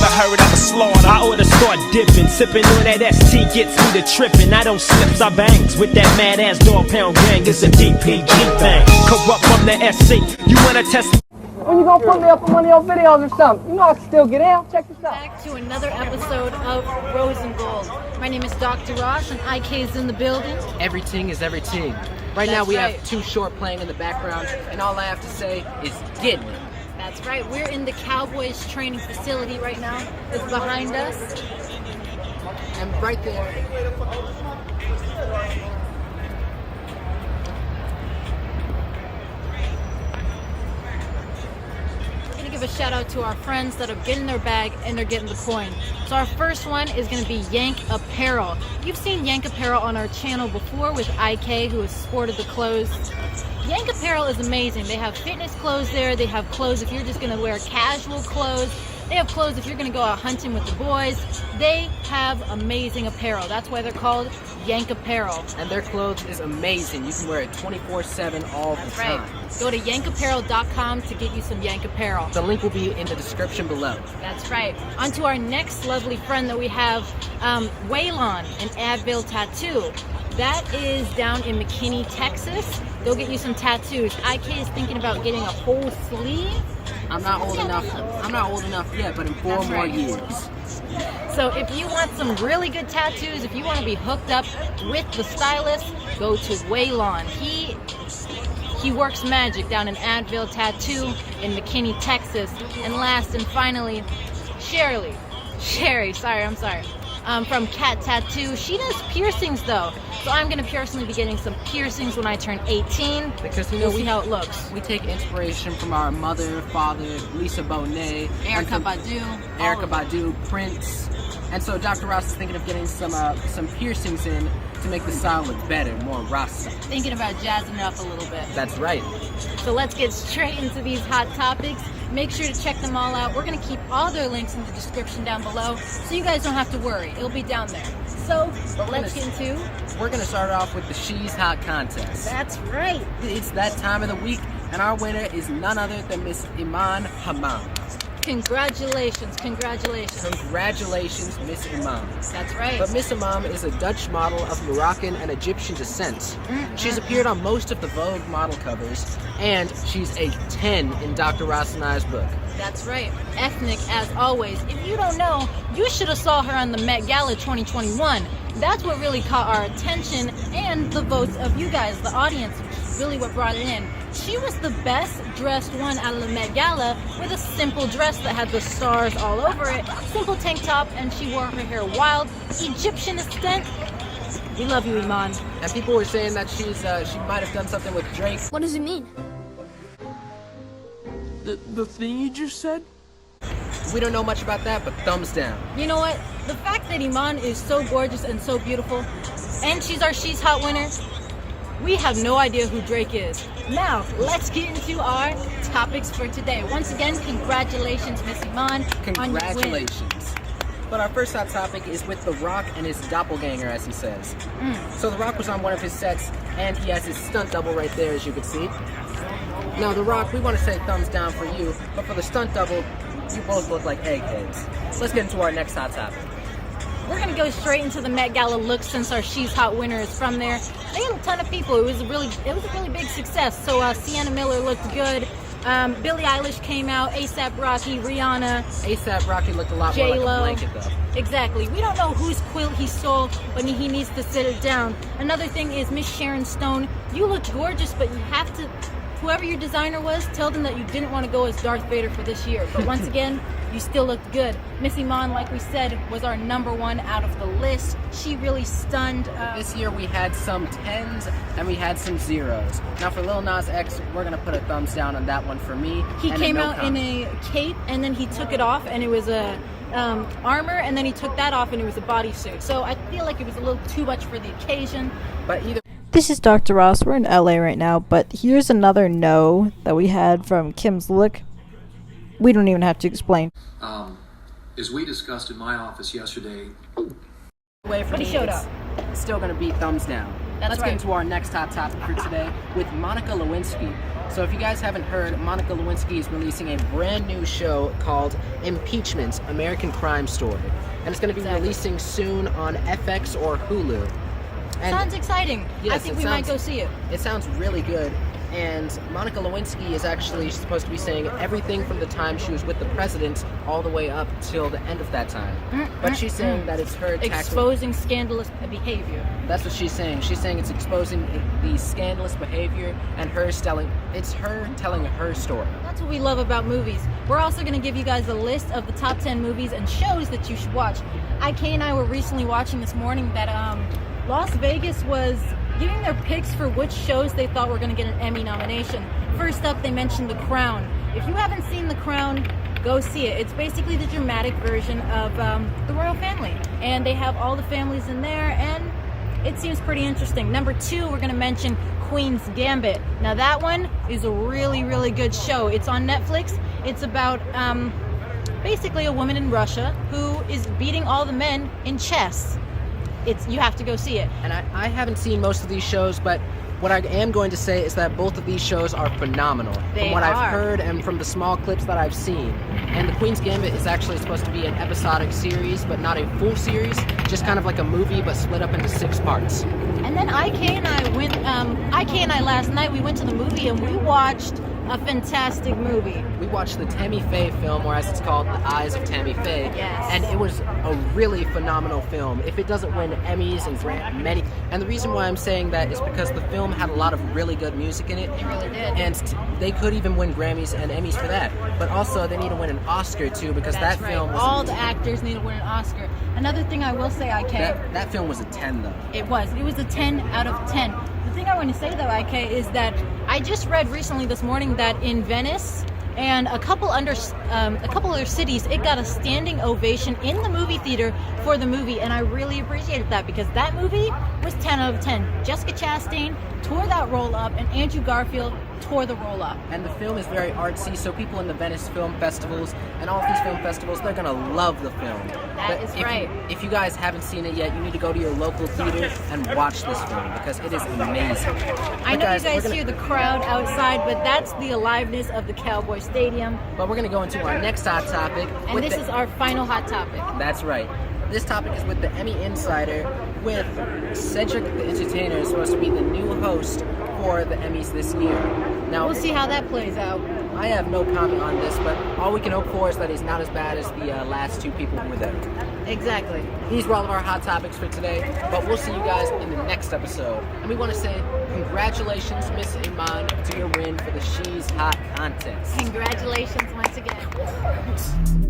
ever heard of a slaughter. I oughta start dipping, sipping on that ST gets me to tripping. I don't slips, I bangs with that mad ass dog pound gang. It's a DPG thing. Corrupt from the SC. You wanna test? When you gonna put me up on one of your videos or something? You know I can still get out. Check this out. Back to another episode of Rose and Gold. My name is Dr. Ross and IK is in the building. Everything is everything. Right now we have Too Short playing in the background, and all I have to say is get it. That's right. We're in the Cowboys training facility right now. It's behind us. And right there. Give a shout out to our friends that are getting their bag and they're getting the coin. So our first one is going to be Yank Apparel. You've seen Yank Apparel on our channel before with IK, who has sported the clothes. Yank Apparel is amazing. They have fitness clothes there. They have clothes if you're just going to wear casual clothes. They have clothes if you're going to go out hunting with the boys. They have amazing apparel. That's why they're called Yank Apparel. And their clothes is amazing. You can wear it 24/7 all the time. Right. Go to yankapparel.com to get you some Yank Apparel. The link will be in the description below. That's right. On to our next lovely friend that we have, Waylon and Anvil Tattoo. That is down in McKinney, Texas. Go get you some tattoos. IK is thinking about getting a whole sleeve. I'm not old enough yet, but in 4 more years. So if you want some really good tattoos, if you want to be hooked up with the stylist, go to Waylon. He works magic down in Anvil Tattoo in McKinney, Texas. And last and finally, Sherrie, from Cat Tattoo. She does piercings though. So I'm going to personally be getting some piercings when I turn 18. Because we'll see how it looks. We take inspiration from our mother, father, Lisa Bonet, Erykah Badu, Prince. And so Dr. Ross is thinking of getting some piercings in to make the style look better, more Rasta. Thinking about jazzing it up a little bit. That's right. So let's get straight into these hot topics. Make sure to check them all out. We're going to keep all their links in the description down below, so you guys don't have to worry. It'll be down there. So let's get into... We're going to start off with the She's Hot contest. That's right. It's that time of the week, and our winner is none other than Miss Iman Hammam. Congratulations, Miss Imam. That's right. But Miss Imam is a Dutch model of Moroccan and Egyptian descent. She's appeared on most of the Vogue model covers, and she's a 10 in Dr. Ross and I's book. That's right. Ethnic as always. If you don't know, you should have saw her on the Met Gala 2021. That's what really caught our attention and the votes of you guys, the audience, which is really what brought it in. She was the best dressed one out of the Met Gala with a simple dress that had the stars all over it, simple tank top, and she wore her hair wild, Egyptian extent. We love you, Iman. And people were saying that she might have done something with Drake. What does it mean? The thing you just said? We don't know much about that, but thumbs down. You know what? The fact that Iman is so gorgeous and so beautiful, and she's our She's Hot winner, we have no idea who Drake is. Now, let's get into our topics for today. Once again, congratulations, Miss Iman. Congratulations. But our first hot topic is with The Rock and his doppelganger, as he says. So The Rock was on one of his sets, and he has his stunt double right there, as you can see. Now, The Rock, we want to say thumbs down for you, but for the stunt double, you both look like eggheads. Let's get into our next hot topic. We're going to go straight into the Met Gala look since our She's Hot winner is from there. They had a ton of people. It was a really big success. So Sienna Miller looked good. Billie Eilish came out. A$AP Rocky, Rihanna. A$AP Rocky looked a lot more like a blanket, though. Exactly. We don't know whose quilt he stole, but he needs to sit it down. Another thing is Miss Sharon Stone. You look gorgeous, but you have to... Whoever your designer was, tell them that you didn't want to go as Darth Vader for this year. But once again, you still looked good. Miss Iman, like we said, was our #1 out of the list. She really stunned. This year we had some 10s and we had some 0s. Now for Lil Nas X, we're going to put a thumbs down on that one for me. He came out in a cape and then he took it off and it was a armor, and then he took that off and it was a bodysuit. So I feel like it was a little too much for the occasion. But either... This is Dr. Ross. We're in LA right now, but here's another no that we had from Kim's look. We don't even have to explain. As we discussed in my office yesterday, way for but he showed up. Still gonna be thumbs down. let's right. get into our next hot topic for today with Monica Lewinsky. So if you guys haven't heard, Monica Lewinsky is releasing a brand new show called Impeachment, American Crime Story. And it's going to be releasing soon on FX or Hulu. And Sounds exciting. yes, I think it we might sounds- go see it. It sounds really good. And Monica Lewinsky is actually supposed to be saying everything from the time she was with the president all the way up till the end of that time. But she's saying that it's her tackling... Exposing scandalous behavior. That's what she's saying. She's saying it's exposing the scandalous behavior and it's her telling her story. That's what we love about movies. We're also going to give you guys a list of the top 10 movies and shows that you should watch. IK and I were recently watching this morning that Las Vegas was giving their picks for which shows they thought were going to get an Emmy nomination. First up, they mentioned The Crown. If you haven't seen The Crown, go see it. It's basically the dramatic version of the royal family. And they have all the families in there, and it seems pretty interesting. Number 2, we're going to mention Queen's Gambit. Now that one is a really, really good show. It's on Netflix. It's about basically a woman in Russia who is beating all the men in chess. You have to go see it. And I haven't seen most of these shows, but what I am going to say is that both of these shows are phenomenal. From what I've heard and from the small clips that I've seen. And The Queen's Gambit is actually supposed to be an episodic series, but not a full series, just kind of like a movie, but split up into 6 parts. And then IK and I last night, we went to the movie and we watched a fantastic movie. We watched the Tammy Faye film, or as it's called, The Eyes of Tammy Faye. Yes. And it was a really phenomenal film. If it doesn't win Emmys and many... And the reason why I'm saying that is because the film had a lot of really good music in it. It really did. And they could even win Grammys and Emmys for that. But also, they need to win an Oscar, too, because That's that film was... all the actors need to win an Oscar. Another thing I will say, IK... That film was a 10, though. It was a 10 out of 10. The thing I want to say, though, IK, is that I just read recently this morning that in Venice and a couple other cities, it got a standing ovation in the movie theater for the movie, and I really appreciated that because that movie was 10 out of 10. Jessica Chastain tore that roll up, and Andrew Garfield tore the roll up. And the film is very artsy, so people in the Venice film festivals and all of these film festivals, they're gonna love the film. That is right. If you guys haven't seen it yet, you need to go to your local theater and watch this film because it is amazing. I know you guys hear the crowd outside, but that's the aliveness of the Cowboy Stadium. But we're gonna go into our next hot topic. And this is our final hot topic. That's right. This topic is with the Emmy Insider, with Cedric the Entertainer is supposed to be the new host for the Emmys this year. Now, We'll see how that plays out. I have no comment on this, but all we can hope for is that he's not as bad as the last 2 people who were there. Exactly. These were all of our hot topics for today, but we'll see you guys in the next episode. And we want to say congratulations, Miss Iman, to your win for the She's Hot contest. Congratulations once again.